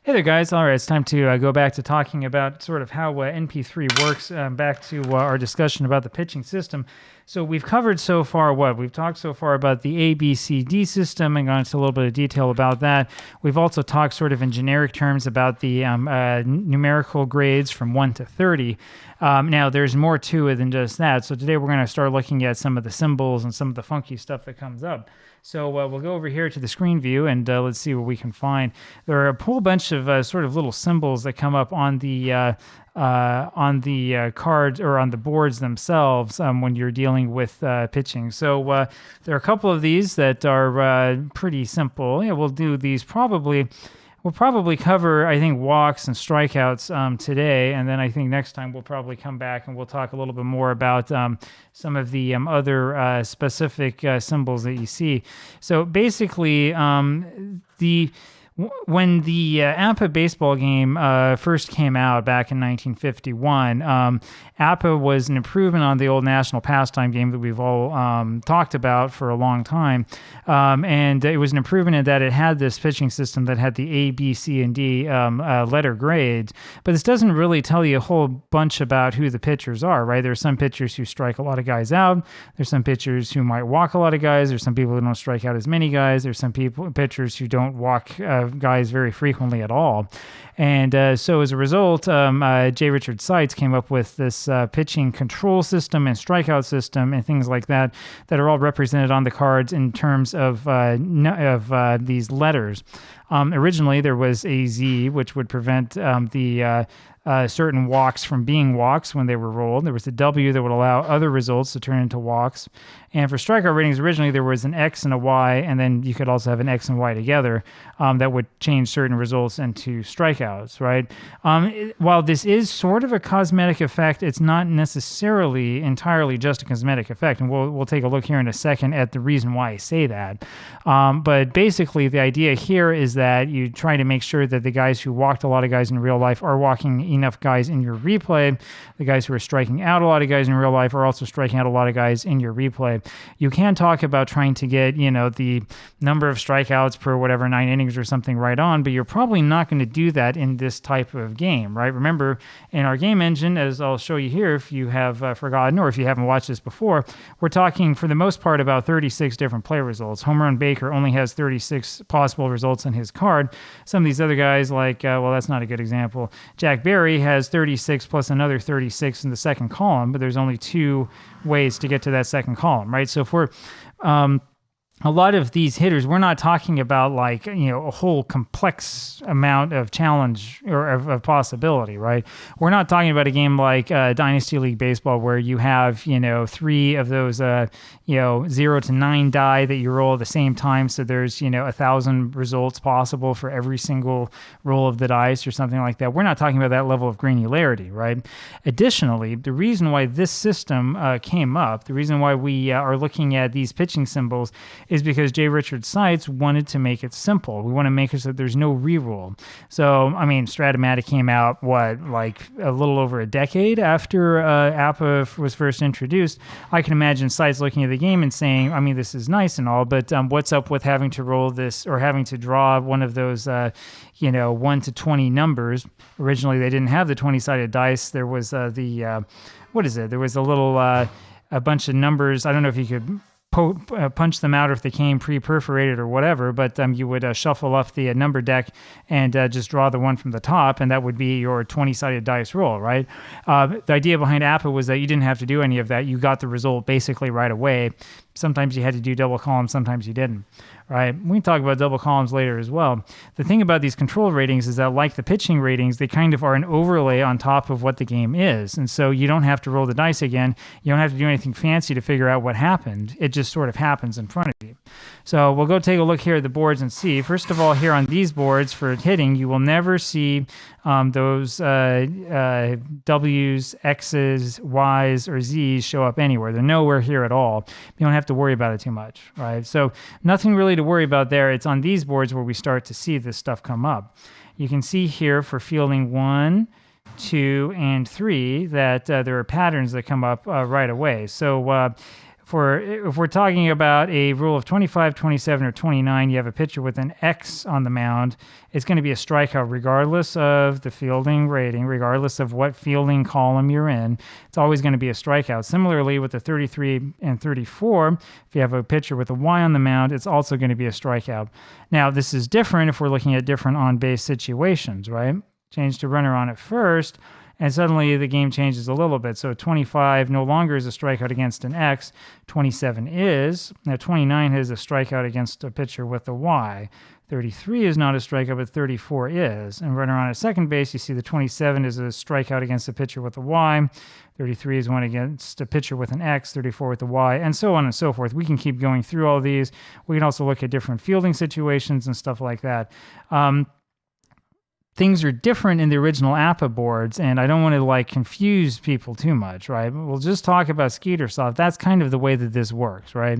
Hey there, guys. All right, it's time to go back to talking about sort of how NP3 works, back to our discussion about the pitching system. So we've covered so far what? We've talked so far about the ABCD system and gone into a little bit of detail about that. We've also talked sort of in generic terms about the numerical grades from 1 to 30. Now, there's more to it than just that. So today we're going to start looking at some of the symbols and some of the funky stuff that comes up. So we'll go over here to the screen view and let's see what we can find. There are a whole bunch of sort of little symbols that come up on the cards or on the boards themselves when you're dealing with pitching. So there are a couple of these that are pretty simple. Yeah, we'll do these probably. We'll probably cover, I think, walks and strikeouts today, and then I think next time we'll probably come back and we'll talk a little bit more about some of the other specific symbols that you see. So basically, when the APBA baseball game first came out back in 1951, APBA was an improvement on the old national pastime game that we've all talked about for a long time. And it was an improvement in that it had this pitching system that had the A, B, C, and D letter grades. But this doesn't really tell you a whole bunch about who the pitchers are, right? There's some pitchers who strike a lot of guys out. There's some pitchers who might walk a lot of guys. There's some people who don't strike out as many guys. There's some pitchers who don't walk guys very frequently at all. And so as a result, J. Richard Seitz came up with this pitching control system and strikeout system and things like that that are all represented on the cards in terms of these letters. Originally, there was a Z, which would prevent the certain walks from being walks when they were rolled. There was a W that would allow other results to turn into walks. And for strikeout ratings, originally there was an X and a Y, and then you could also have an X and Y together that would change certain results into strikeouts, right? While this is sort of a cosmetic effect, it's not necessarily entirely just a cosmetic effect. And we'll take a look here in a second at the reason why I say that. But basically, the idea here is that you try to make sure that the guys who walked a lot of guys in real life are walking enough guys in your replay. The guys who are striking out a lot of guys in real life are also striking out a lot of guys in your replay. You can talk about trying to get, the number of strikeouts per whatever 9 innings or something right on, but you're probably not going to do that in this type of game, right? Remember, in our game engine, as I'll show you here, if you have forgotten or if you haven't watched this before, we're talking for the most part about 36 different play results. Home Run Baker only has 36 possible results on his card. Some of these other guys, like, that's not a good example. Jack Barry has 36 plus another 36 in the second column, but there's only 2 ways to get to that second column, right? So for a lot of these hitters, we're not talking about a whole complex amount of challenge or of possibility, right? We're not talking about a game like Dynasty League Baseball where you have, 3 of those, 0 to 9 die that you roll at the same time. So there's, 1,000 results possible for every single roll of the dice or something like that. We're not talking about that level of granularity, right? Additionally, the reason why this system came up, the reason why we are looking at these pitching symbols is because J. Richard Seitz wanted to make it simple. We want to make it so that there's no reroll. So, Strat-O-Matic came out, a little over a decade after APBA was first introduced. I can imagine Seitz looking at the game and saying, this is nice and all, but what's up with having to roll this or having to draw one of those, 1 to 20 numbers? Originally, they didn't have the 20-sided dice. There was there was a little, a bunch of numbers. I don't know if you could punch them out if they came pre-perforated or whatever, but you would shuffle up the number deck and just draw the one from the top, and that would be your 20-sided dice roll, right? The idea behind APBA was that you didn't have to do any of that. You got the result basically right away. Sometimes you had to do double columns, sometimes you didn't, right? We can talk about double columns later as well. The thing about these control ratings is that, like the pitching ratings, they kind of are an overlay on top of what the game is. And so you don't have to roll the dice again. You don't have to do anything fancy to figure out what happened. It just sort of happens in front of you. So we'll go take a look here at the boards and see. First of all, here on these boards for hitting, you will never see those W's, X's, Y's, or Z's show up anywhere. They're nowhere here at all. You don't have to worry about it too much, right? So nothing really to worry about there. It's on these boards where we start to see this stuff come up. You can see here for fielding 1, 2, and 3 that there are patterns that come up right away. So if we're talking about a rule of 25, 27, or 29, you have a pitcher with an X on the mound, it's going to be a strikeout regardless of the fielding rating, regardless of what fielding column you're in. It's always going to be a strikeout. Similarly, with the 33 and 34, if you have a pitcher with a Y on the mound, it's also going to be a strikeout. Now, this is different if we're looking at different on-base situations, right? Change to runner on at first, and suddenly the game changes a little bit. So 25 no longer is a strikeout against an X. 27 is. Now 29 is a strikeout against a pitcher with a Y. 33 is not a strikeout, but 34 is. And runner on at second base, you see the 27 is a strikeout against a pitcher with a Y. 33 is one against a pitcher with an X, 34 with a Y, and so on and so forth. We can keep going through all these. We can also look at different fielding situations and stuff like that. Things are different in the original APBA boards, and I don't want to confuse people too much, right? We'll just talk about Skeetersoft. That's kind of the way that this works, right?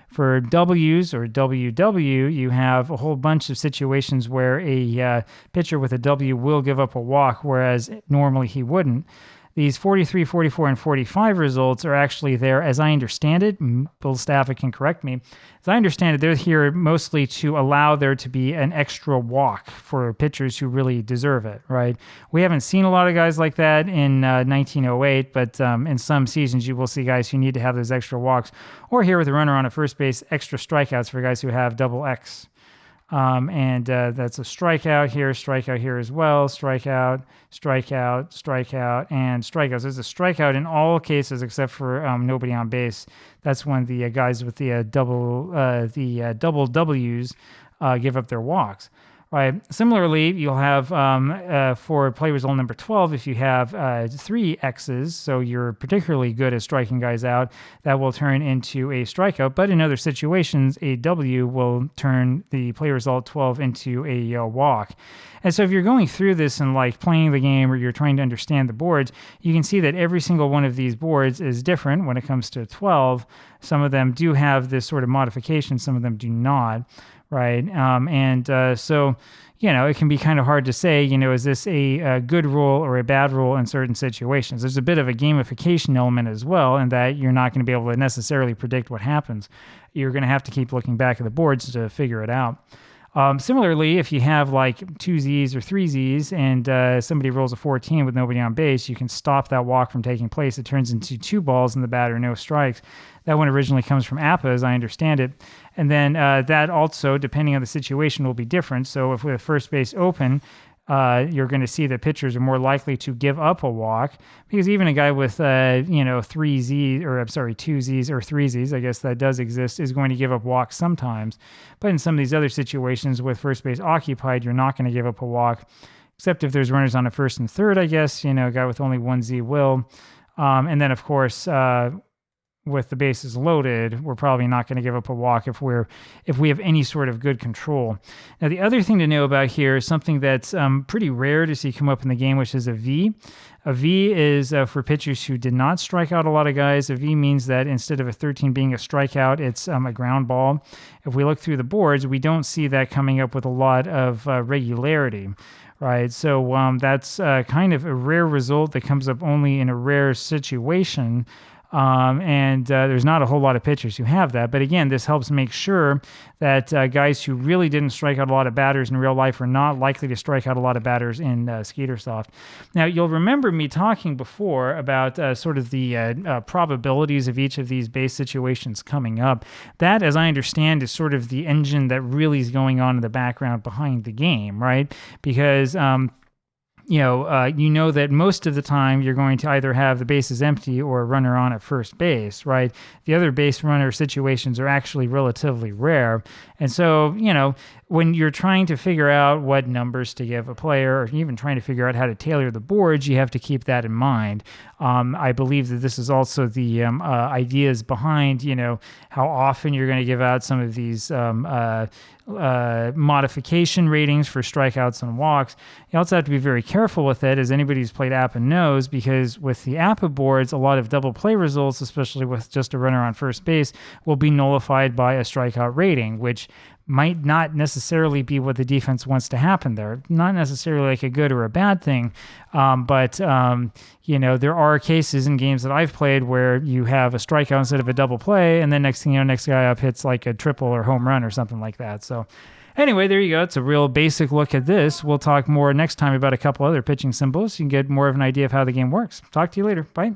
For W's or WW, you have a whole bunch of situations where a pitcher with a W will give up a walk, whereas normally he wouldn't. These 43, 44, and 45 results are actually there, as I understand it. Bill Stafford can correct me. As I understand it, they're here mostly to allow there to be an extra walk for pitchers who really deserve it, right? We haven't seen a lot of guys like that in 1908, but in some seasons you will see guys who need to have those extra walks. Or here with a runner on at first base, extra strikeouts for guys who have double X. And that's a strikeout here as well, strikeout, and strikeouts. There's a strikeout in all cases except for nobody on base. That's when the guys with the double W's give up their walks. Right. Similarly, you'll have for play result number 12, if you have 3 X's, so you're particularly good at striking guys out, that will turn into a strikeout. But in other situations, a W will turn the play result 12 into a walk. And so if you're going through this and playing the game, or you're trying to understand the boards, you can see that every single one of these boards is different when it comes to 12. Some of them do have this sort of modification, some of them do not. Right. So, it can be kind of hard to say, is this a good rule or a bad rule in certain situations? There's a bit of a gamification element as well, in that you're not going to be able to necessarily predict what happens. You're going to have to keep looking back at the boards to figure it out. Similarly, if you have 2 Z's or 3 Z's and somebody rolls a 14 with nobody on base, you can stop that walk from taking place. It turns into 2 balls in the batter, no strikes. That one originally comes from APBA, as I understand it. And then that also, depending on the situation, will be different. So if we have first base open, you're going to see that pitchers are more likely to give up a walk, because even a guy with 2 Z's or 3 Z's, I guess that does exist, is going to give up walks sometimes. But in some of these other situations with first base occupied, you're not going to give up a walk, except if there's runners on a first and third, I guess. A guy with only 1 Z will. And then, of course, with the bases loaded, we're probably not going to give up a walk if we have any sort of good control. Now, the other thing to know about here is something that's pretty rare to see come up in the game, which is a V. A V is for pitchers who did not strike out a lot of guys. A V means that instead of a 13 being a strikeout, it's a ground ball. If we look through the boards, we don't see that coming up with a lot of regularity. Right, so that's kind of a rare result that comes up only in a rare situation. There's not a whole lot of pitchers who have that. But again, this helps make sure that guys who really didn't strike out a lot of batters in real life are not likely to strike out a lot of batters in Skeetersoft. Now, you'll remember me talking before about sort of the probabilities of each of these base situations coming up. That, as I understand, is sort of the engine that really is going on in the background behind the game, right? Because you know that most of the time you're going to either have the bases empty or a runner on at first base, right? The other base runner situations are actually relatively rare. And so, when you're trying to figure out what numbers to give a player, or even trying to figure out how to tailor the boards, you have to keep that in mind. I believe that this is also the ideas behind, how often you're going to give out some of these modification ratings for strikeouts and walks. You also have to be very careful with it, as anybody who's played APBA knows, because with the APBA boards, a lot of double play results, especially with just a runner on first base, will be nullified by a strikeout rating, which might not necessarily be what the defense wants to happen there. Not necessarily like a good or a bad thing, but there are cases in games that I've played where you have a strikeout instead of a double play, and then next thing you know, next guy up hits like a triple or home run or something like that. So anyway, there you go. It's a real basic look at this. We'll talk more next time about a couple other pitching symbols. You can get more of an idea of how the game works. Talk to you later. Bye.